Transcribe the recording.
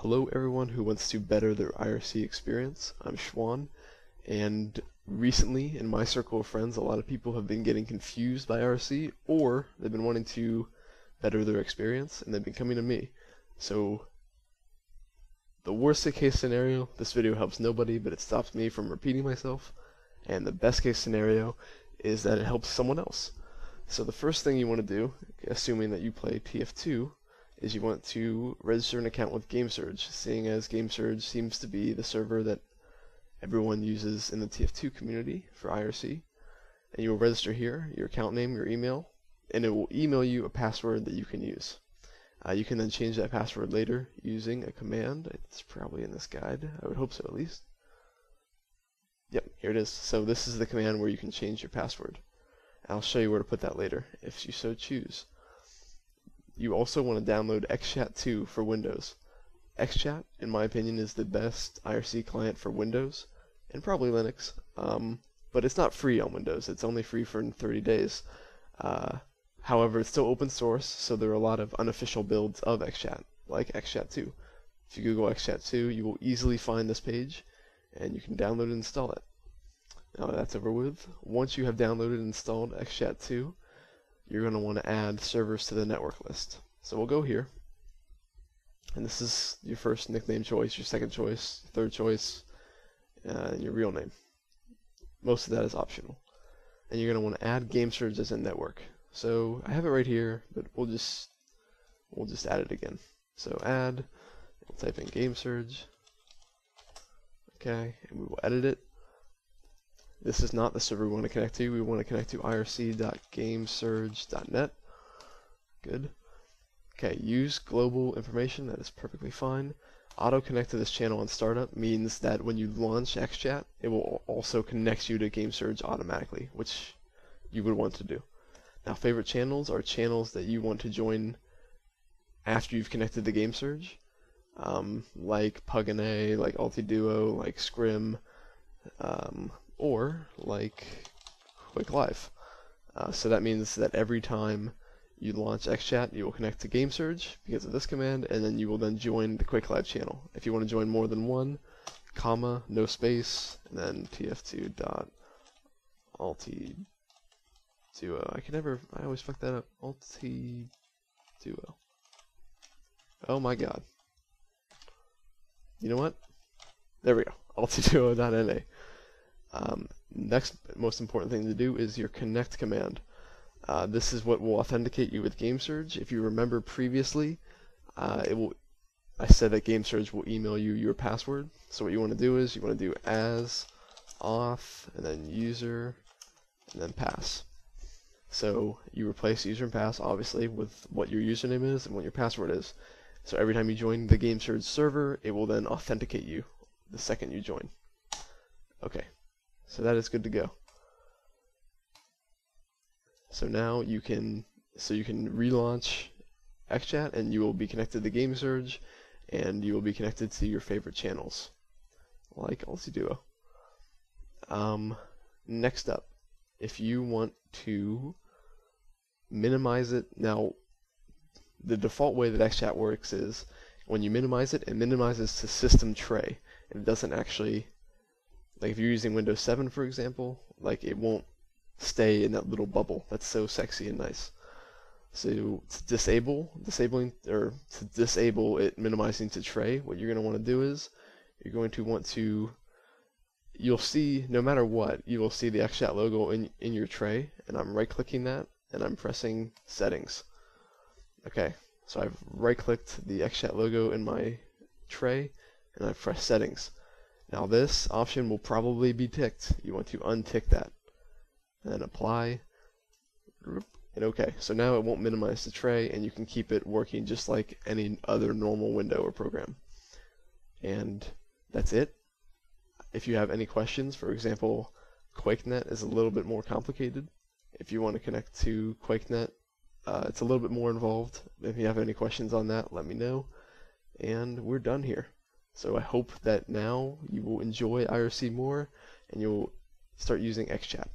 Hello everyone who wants to better their IRC experience. I'm Schwan, and recently in my circle of friends a lot of people have been getting confused by IRC, or they've been wanting to better their experience and they've been coming to me. So the worst case scenario, this video helps nobody, but it stops me from repeating myself, and the best case scenario is that it helps someone else. So the first thing you want to do, assuming that you play TF2, is you want to register an account with GameSurge, seeing as GameSurge seems to be the server that everyone uses in the TF2 community for IRC. And you will register here, your account name, your email, and it will email you a password that you can use. You can then change that password later using a command. It's probably in this guide. I would hope so, at least. Yep, here it is. So this is the command where you can change your password. I'll show you where to put that later, if you so choose. You also want to download XChat 2 for Windows. XChat, in my opinion, is the best IRC client for Windows, and probably Linux, but it's not free on Windows. It's only free for 30 days. However, it's still open source, so there are a lot of unofficial builds of XChat, like XChat 2. If you Google XChat 2, you will easily find this page, and you can download and install it. Now that's over with. Once you have downloaded and installed XChat 2, you're going to want to add servers to the network list. So we'll go here, and this is your first nickname choice, your second choice, third choice, and your real name. Most of that is optional. And you're going to want to add GameSurge as a network. So I have it right here, but we'll just add it again. So add, we'll type in GameSurge, okay, and we will edit it. This is not the server we want to connect to. We want to connect to irc.gamesurge.net. Good. Okay, use global information. That is perfectly fine. Auto connect to this channel on startup means that when you launch XChat, it will also connect you to GameSurge automatically, which you would want to do. Now, favorite channels are channels that you want to join after you've connected to GameSurge, like Pugna, like Altiduo, like Scrim, or like Quick Live. So that means that every time you launch XChat, you will connect to GameSurge because of this command, and then you will then join the Quick Live channel. If you want to join more than one, comma, no space, and then tf2.altiduo. I always fuck that up. Altiduo. Oh my god. You know what? There we go. Altiduo.na. Next most important thing to do is your connect command. This is what will authenticate you with GameSurge. If you remember previously, I said that GameSurge will email you your password. So what you want to do is you want to do as auth and then user and then pass. So you replace user and pass obviously with what your username is and what your password is. So every time you join the GameSurge server, it will then authenticate you the second you join. Okay. So that is good to go. So now you can relaunch XChat, and you will be connected to GameSurge, and you will be connected to your favorite channels, like Altiduo. Next up, if you want to minimize it, now the default way that XChat works is when you minimize it, it minimizes to system tray, and it doesn't actually. Like if you're using Windows 7, for example, like it won't stay in that little bubble. That's so sexy and nice. So to disable it minimizing to tray, what you're going to want to do is you're going to want to, you'll see, no matter what, you will see the XChat logo in your tray, and I'm right-clicking that, and I'm pressing settings. Okay, so I've right-clicked the XChat logo in my tray, and I've pressed settings. Now this option will probably be ticked. You want to untick that. And then apply. And okay, so now it won't minimize the tray, and you can keep it working just like any other normal window or program. And that's it. If you have any questions, for example, QuakeNet is a little bit more complicated. If you want to connect to QuakeNet, it's a little bit more involved. If you have any questions on that, let me know. And we're done here. So I hope that now you will enjoy IRC more, and you'll start using XChat.